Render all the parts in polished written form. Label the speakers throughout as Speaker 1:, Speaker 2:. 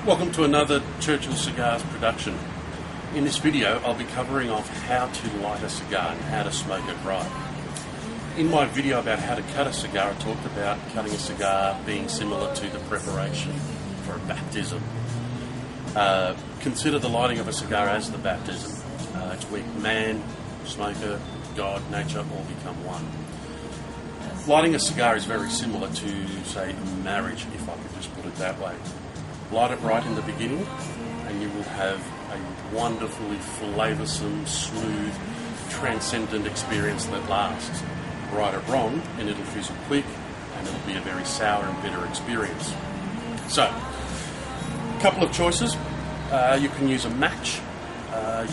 Speaker 1: Welcome to another Churchill Cigars production. In this video I'll be covering off how to light a cigar and how to smoke it right. In my video about how to cut a cigar I talked about cutting a cigar being similar to the preparation for a baptism. Consider the lighting of a cigar as the baptism. It's where man, smoker, God, nature all become one. Lighting a cigar is very similar to, say, marriage, if I could just put it that way. Light it right in the beginning and you will have a wonderfully flavoursome, smooth, transcendent experience that lasts. Light it wrong and it'll fizzle quick and it'll be a very sour and bitter experience. So, a couple of choices. You can use a match,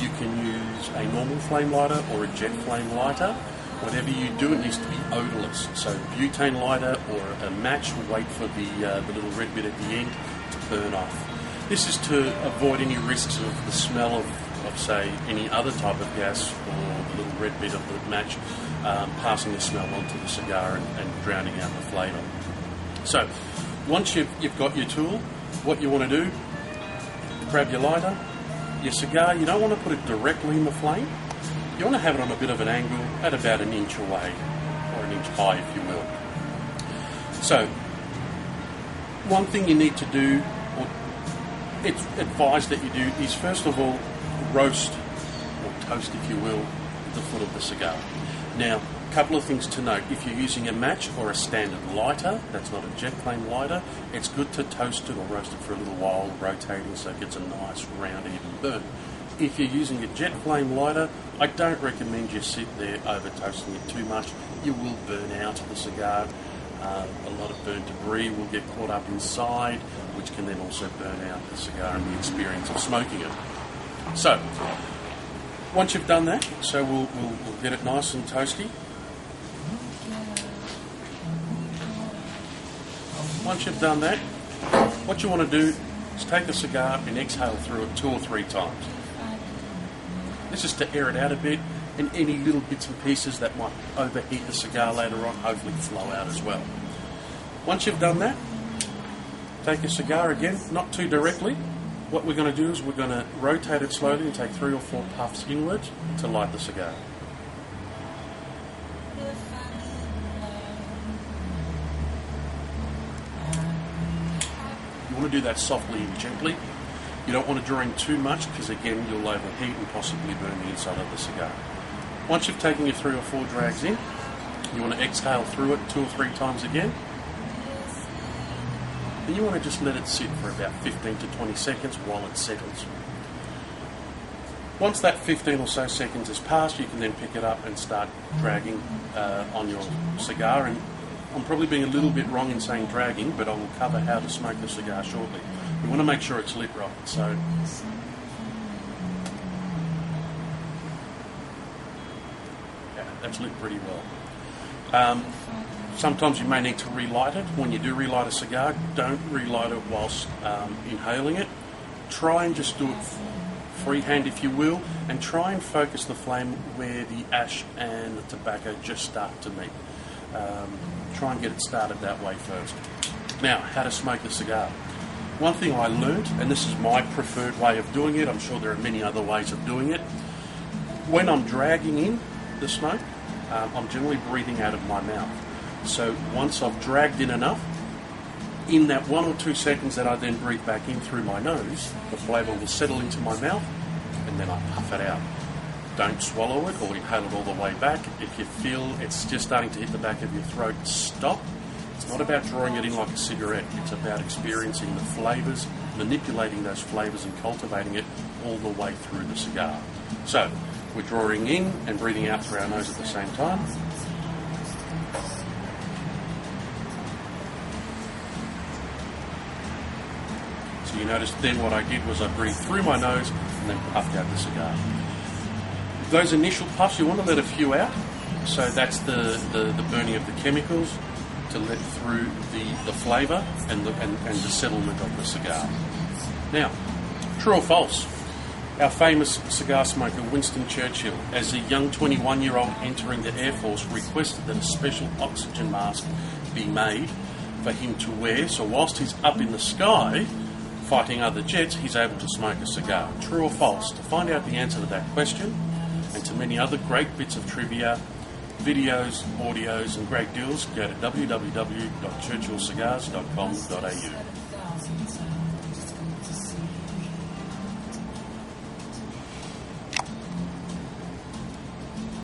Speaker 1: you can use a normal flame lighter or a jet flame lighter. Whatever you do, it needs to be odourless. So butane lighter or a match will wait for the little red bit at the end to burn off. This is to avoid any risks of the smell of say, any other type of gas or the little red bit of the match passing the smell onto the cigar and drowning out the flavour. So once you've got your tool, what you want to do, grab your lighter, your cigar, you don't want to put it directly in the flame. You want to have it on a bit of an angle at about an inch away, or an inch high if you will. So, one thing you need to do, or it's advised that you do, is first of all roast, or toast if you will, the foot of the cigar. Now, a couple of things to note. If you're using a match or a standard lighter, that's not a jet flame lighter, it's good to toast it or roast it for a little while, rotating so it gets a nice round even burn. If you're using a jet flame lighter, I don't recommend you sit there over toasting it too much. You will burn out the cigar. A lot of burnt debris will get caught up inside, which can then also burn out the cigar and the experience of smoking it. So, once you've done that, so we'll get it nice and toasty. Once you've done that, what you want to do is take a cigar and exhale through it 2 or 3 times. This is to air it out a bit, and any little bits and pieces that might overheat the cigar later on hopefully flow out as well. Once you've done that, take your cigar again, not too directly. What we're going to do is we're going to rotate it slowly and take 3 or 4 puffs inwards to light the cigar. You want to do that softly and gently. You don't want to draw in too much because again you'll overheat and possibly burn the inside of the cigar. Once you've taken your 3 or 4 drags in, you want to exhale through it 2 or 3 times again. Then you want to just let it sit for about 15 to 20 seconds while it settles. Once that 15 or so seconds has passed, you can then pick it up and start dragging on your cigar. And I'm probably being a little bit wrong in saying dragging, but I will cover how to smoke the cigar shortly. We want to make sure it's lit right, so yeah, that's lit pretty well. Sometimes you may need to relight it. When you do relight a cigar, don't relight it whilst inhaling it. Try and just do it freehand if you will, and try and focus the flame where the ash and the tobacco just start to meet. Try and get it started that way first. Now, how to smoke the cigar. One thing I learned, and this is my preferred way of doing it, I'm sure there are many other ways of doing it. When I'm dragging in the smoke, I'm generally breathing out of my mouth. So once I've dragged in enough, in that 1 or 2 seconds that I then breathe back in through my nose, the flavour will settle into my mouth and then I puff it out. Don't swallow it or inhale it all the way back. If you feel it's just starting to hit the back of your throat, stop. It's not about drawing it in like a cigarette. It's about experiencing the flavours, manipulating those flavours and cultivating it all the way through the cigar. So, we're drawing in and breathing out through our nose at the same time. So you notice then what I did was I breathed through my nose and then puffed out the cigar. Those initial puffs, you want to let a few out. So that's the burning of the chemicals, to let through the flavour and the settlement of the cigar. Now, true or false? Our famous cigar smoker Winston Churchill, as a young 21-year-old entering the Air Force, requested that a special oxygen mask be made for him to wear, so whilst he's up in the sky, fighting other jets, he's able to smoke a cigar. True or false? To find out the answer to that question, and to many other great bits of trivia, videos, audios, and great deals, go to www.churchillcigars.com.au.